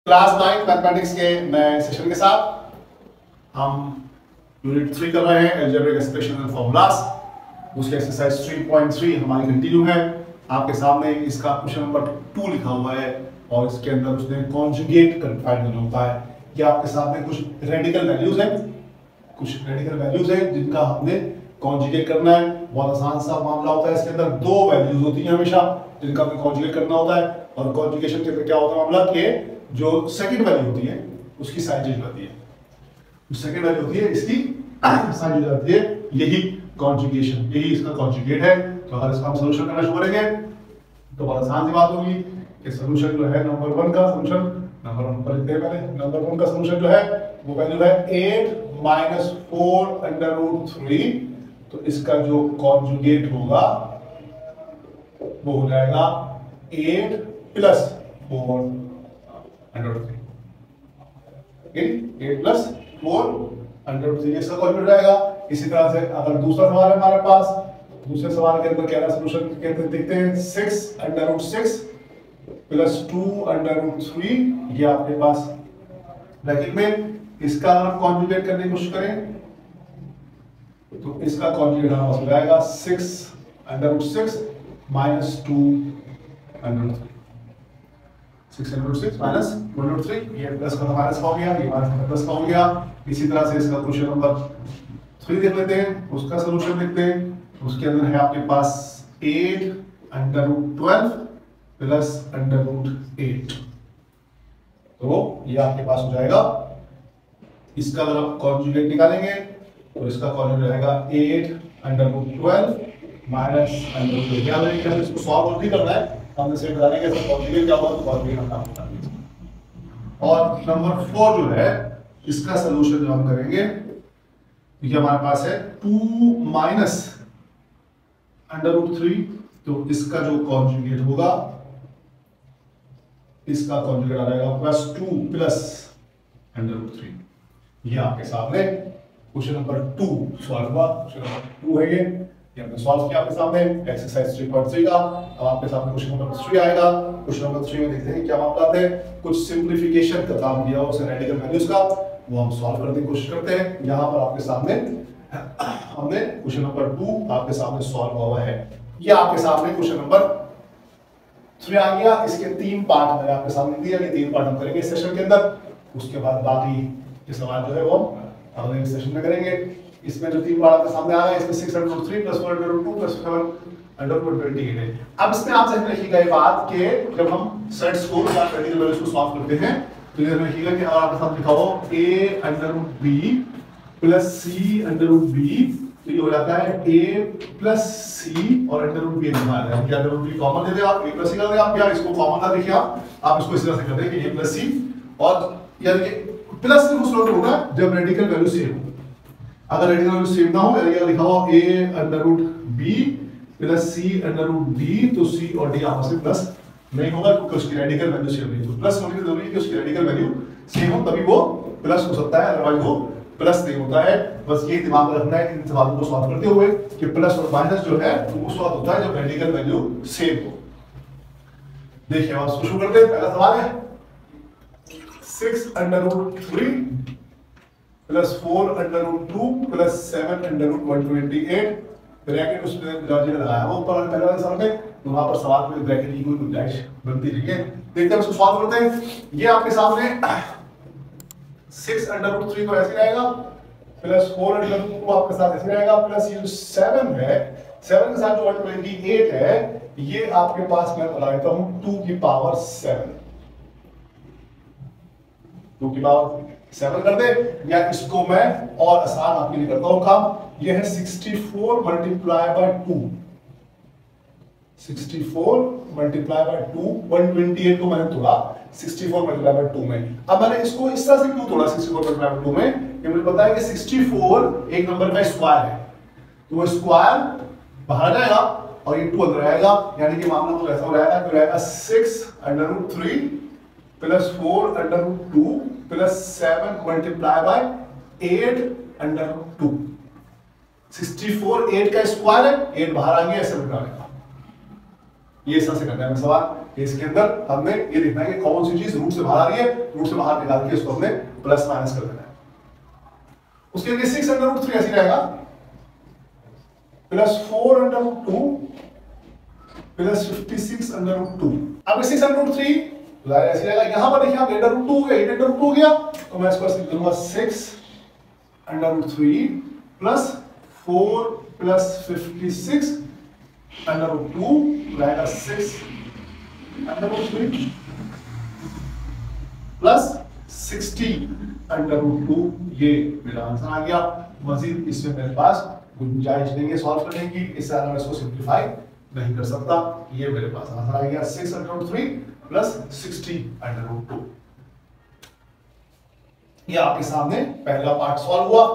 Class 9 mathematics के नए session के साथ हम यूनिट 3 कर रहे हैं अलजेब्रिक एक्सप्रेशन एंड फॉर्मूलाज। उसके एक्सरसाइज 3.3 हमारी कंटिन्यू है। आपके सामने इसका क्वेश्चन नंबर 2 लिखा हुआ है और इसके अंदर उसने कॉन्जुगेट फाइंड करना होता है कि आपके सामने कुछ रेडिकल वैल्यूज हैं जिनका हमने कॉन्जुगेट करना है। बहुत आसान सा मामला होता है। इसके अंदर दो वैल्यूज होती हैं हमेशा जिनका हमें कॉन्जुगेट करना होता है और कॉन्जुगेशन के अंदर क्या होता है मामला कि जो सेकंड वैल्यू होती है उसकी साइन चेंज हो जाती है। जो सेकंड वैल्यू होती है इसकी साइन चेंज हो जाती है। यही कॉन्जुगेशन, यही इसका कॉन्जुगेट है। तो अगर इसका हम सॉल्यूशन करना शुरू करेंगे तो बहुत आसान सी बात होगी कि सॉल्यूशन जो है नंबर 1 का सॉल्यूशन, नंबर 1 पर लिखते हैं पहले। नंबर 1 का सॉल्यूशन जो है वो वैल्यू है 8 - 4√3। तो इसका जो कॉन्जुगेट होगा वो हो जाएगा 8 + 4√3। 8 + 4√3 इसका कॉन्जुगेट रहेगा। इसी तरह से अगर दूसरा सवाल है हमारे पास, दूसरे सवाल के अंदर क्या सॉल्यूशन कहते हैं देखते हैं। 6√6 + 2√3 ये आपके पास ब्रैकेट में। इसका अगर कॉन्जुगेट करने की कोशिश करें तो इसका कॉन्जुगेट हमारे पास हो जाएगा 6√6 - 2√3। 6√6 - 2√3 ये प्लस का माइनस का हो गया, ये माइनस का प्लस का हो गया। इसी तरह से इसका क्वेश्चन नंबर 3 देख लेते हैं, उसका सॉल्यूशन देखते हैं। उसके अंदर है आपके पास 8√12 + √8। तो ये आपके पास हो जाएगा। इसका अगर आप कॉन्जुगेट निकालेंगे तो इसका कॉन्जुगेट रहेगा 8√12 - √8। याद रखिए कि इसको सॉल्व नहीं करना है, हमने सिर्फ बताने के इसका कॉन्जुगेट क्या होगा तो कॉन्जुगेट हम काम करते हैं। और नंबर 4 जो है इसका सॉल्यूशन जो हम करेंगे ये हमारे पास है 2 - √3। तो इसका जो कॉन्जुगेट होगा इसका कॉन्जुगेट आ जाएगा +2 + √3। ये आपके सामने क्वेश्चन नंबर 2 सॉल्व हुआ। क्वेश्चन नंबर 2 है ये हमने सॉल्व किया आपके सामने एक्सरसाइज 3.3 का। अब आपके सामने क्वेश्चन नंबर 3 आएगा। क्वेश्चन नंबर 3 में देखते हैं क्या मामला है। कुछ सिंप्लीफिकेशन का काम दिया उसे रेडिकल वैल्यूज का, वो हम सॉल्व करने की कोशिश करते हैं। यहां पर आपके सामने हमने क्वेश्चन नंबर 2 आपके सामने सॉल्व हुआ है। ये आपके सामने क्वेश्चन नंबर 3 आ गया। इसके 3 पार्ट मैंने आपके सामने दिया, ये 3 पार्ट हम करेंगे इस सेशन के अंदर। उसके बाद बाकी के सवाल जो है वो अगले सेशन में करेंगे। इसमें जो 3 पार्ट आपके सामने आ गए इसमें 6√3 + 4√2 + 7√28 है। अब इसमें आप ध्यान रखिएगा ये बात कि जब हम सेट्स को या रेडिकल वैल्यूज को सॉल्व करते हैं तो ये रखिएगा कि अगर आपके साथ लिखा हो a√b + c√b तो ये हो जाता है a + c और √b निकालना है। क्या √b कॉमन ले दे आप, a + c कर दे आप, या इसको कॉमन ना देखिए आप इसको इस तरह से कर दें कि a + c और यानी कि प्लस से उस वक्त होगा जब रेडिकल वैल्यू सेम हो। अगर रेडिकल वैल्यू सेम ना हो यानी कि लिखा हो a√b + c√d तो c और d आपस में प्लस नहीं होगा क्योंकि उसकी रेडिकल वैल्यू सेम नहीं। तो प्लस होने की जरूरी है कि उसकी रेडिकल वैल्यू सेम हो तभी वो प्लस हो सकता है, अदरवाइज वो प्लस नहीं होता है। बस ये दिमाग में रखना है इन सवालों को सॉल्व करते हुए कि प्लस और माइनस जो है वो उस वक्त होता है जब रेडिकल वैल्यू सेम हो। देखिए अब शुरू करते हैं। पहला सवाल है 6√3 + 4√2 + 7√128 ब्रैकेट उसमें लॉजिक लगाया वो ऊपर पहले वाले सवाल में, तो वहां पर सवाल में ब्रैकेट की कोई गुंजाइश बनती नहीं है। देखते हैं उसको सॉल्व करते हैं। ये आपके सामने 6√3 तो ऐसे रहेगा + 4√2 आपके साथ ऐसे रहेगा प्लस ये 7 है, 7 के साथ जो 128 है ये आपके पास मैं बता देता हूं 2 की पावर 7, 2 की पावर 7 कर दे। या इसको मैं और आसान आपके लिए करता हूं काम। ये है 64 × 2, 64 × 2 128 को मैंने तोड़ा 64 × 2 में। अब मैंने इसको इस तरह से क्यों तोड़ा 64 × 2 में, ये मुझे पता है कि 64 एक नंबर का स्क्वायर है तो वो स्क्वायर बाहर जाएगा और ये 2 अंदर आएगा, यानी कि मामला तो ऐसा हो जाएगा कि रहेगा 6√3 + 4√2 + 7 × 8√2। 64 8 का स्क्वायर है, 8 बाहर आ गया ऐसे बना लेगा। ये ऐसा से करना है सवाल। इसके अंदर हमने ये देखना है कि कौन सी चीज रूट से बाहर आ रही है, रूट से बाहर निकाल के इसको हमने प्लस माइनस कर देना है। उसके लिए 6 अंडर रूट 3 ऐसे रहेगा, plus 4 under root 2 plus 56 under root 2। अब 6 अंडर रूट 3 ऐसे रहेगा। यहां पर देखिए आप अंडर रूट 2 हो गया, 8 अंडर रूट 2 हो गया, तो मैं इसको ऐसे लिख दूंगा 6 under root 3 plus 4 plus 56 under root 2 रहेगा 6 under root 3 plus 60 under root 2। ये मेरा आंसर आ गया। मजीद इसमें मेरे पास गुंजाइश नहीं है सॉल्व करने की, इससे ज्यादा मैं इसको सिंप्लीफाई नहीं कर सकता। ये मेरे पास आंसर आ गया 6 under root 3 plus 60 under root 2। ये आपके सामने पहला पार्ट सॉल्व हुआ।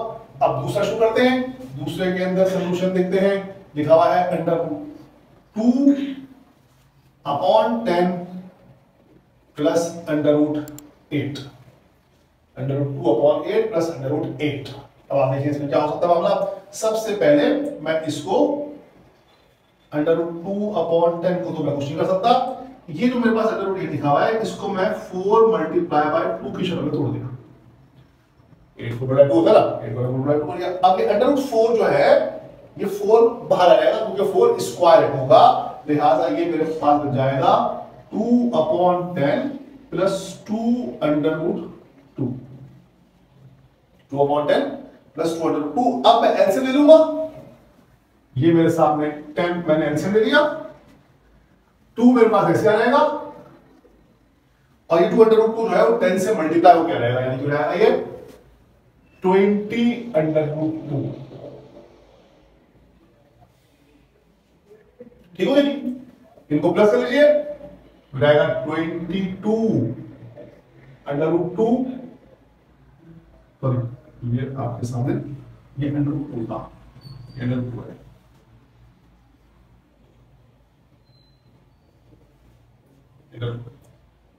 अब दूसरा शुरू करते हैं। दूसरे के अंदर सॉल्यूशन देखते हैं। लिखा हुआ है under root 2 upon 10 plus under root 8, under root 2 upon 8 plus under root 8। अब आप देखिए इसमें क्या हो सकता है मामला। सबसे पहले मैं इसको अंडर रूट 2 अपॉन 10 को तो मैं कुछ नहीं कर सकता। ये जो मेरे पास अंडर रूट 8 लिखा हुआ है, इसको मैं 4 मल्टीप्लाई बाय 2 की शक्ल में तोड़ दिया। 8 को बड़ा 2 होता है ना, 8 को बड़ा 2 कर दिया। अब ये अंडर रूट 4 जो है, ये 4 बाहर आ जाएगा क्योंकि 4 स्क्वायर होगा, लिहाजा ये मेरे पास बन जाएगा 2 upon 10 plus 2 under root 2, 2 upon 10 plus 2 under root 2। अब मैं एलसीएम ले लूंगा। ये मेरे सामने 10 मैंने एलसीएम ले लिया, 2 मेरे पास ऐसे आ जाएगा और ये 2 अंडर रूट 2 जो है वो 10 से मल्टीप्लाई होकर रहेगा, यानी कि रहेगा ये 20 अंडर रूट 2। ठीक हो गया? इनको प्लस कर लीजिए, रहेगा 22 अंडर रूट 2। सॉरी, ये आपके सामने ये अंडर रूट 2 था, अंडर रूट 2 है।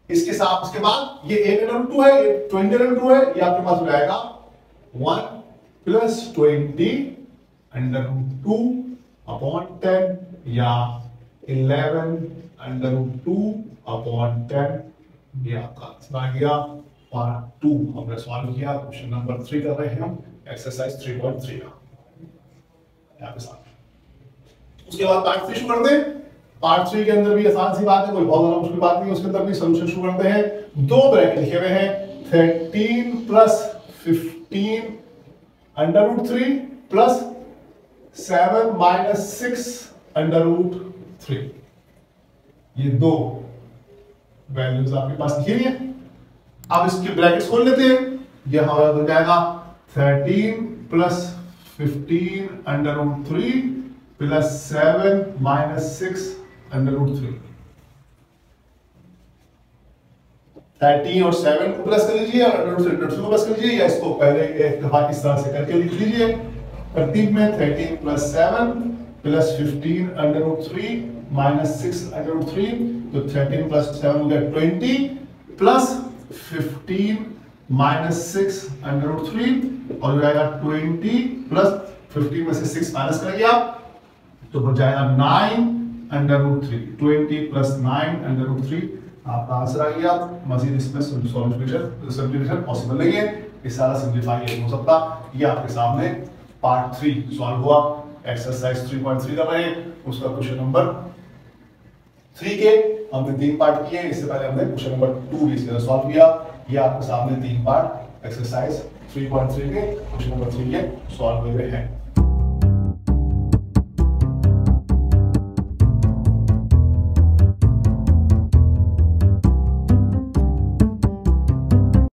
इसके साथ उसके बाद ये 8 अंडर रूट 2 है, ये 20 अंडर रूट 2 है। ये आपके पास हो जाएगा 1 प्लस 20 अंडर रूट 2 अपॉन 10 या 11 अंडर रूट 2 अपॉन 10। ये आपका आंसर आ गया। पार्ट 2 हमने सॉल्व किया। क्वेश्चन नंबर 3 कर रहे हैं हम, एक्सरसाइज 3.3 का यहाँ पे साथ। उसके बाद पार्ट 3 शुरू करते हैं। पार्ट 3 के अंदर भी आसान सी बात है, कोई बहुत ज्यादा मुश्किल बात नहीं है। उसके अंदर भी सॉल्यूशन शुरू करते हैं। 2 ब्रैकेट लिखे हुए हैं, 13 plus 15 under root 3 plus 7 minus 6 under root 3। ये 2 वैल्यूज आपके पास लिखी हुई है। अब इसके ब्रैकेट्स खोल लेते हैं। ये हमारा हो जाएगा 13 plus 15 under root 3 plus 7 minus 6 under root 3। 13 और 7 को प्लस कर लीजिए और अंडर रूट 3 को प्लस कर लीजिए, या इसको पहले एक दफा इस तरह से करके लिख लीजिए तरतीब में। 13 plus 7 plus 15 under root 3 minus 6 under root 3, तो 13 प्लस 7 हो गया 20 प्लस 15 माइनस 6 अंडर रूट 3 और हो जाएगा 20 प्लस 15 में से 6 माइनस करेंगे आप तो बच जाएगा 9 under root 3। 20 plus 9 under root 3 आपका आंसर आ गया। मजीद इसमें सॉल्यूशन पॉसिबल नहीं है, इस सारा सिंप्लीफाई नहीं हो सकता। ये आपके सामने पार्ट 3 सॉल्व हुआ। एक्सरसाइज 3.3 कर रहे हैं, उसका क्वेश्चन नंबर 3 के हमने 3 पार्ट किए। इससे पहले हमने क्वेश्चन नंबर 2 भी इसके अंदर सॉल्व किया। ये आपके सामने 3 पार्ट एक्सरसाइज 3.3 के क्वेश्चन नंबर 3 के सॉल्व हुए हैं।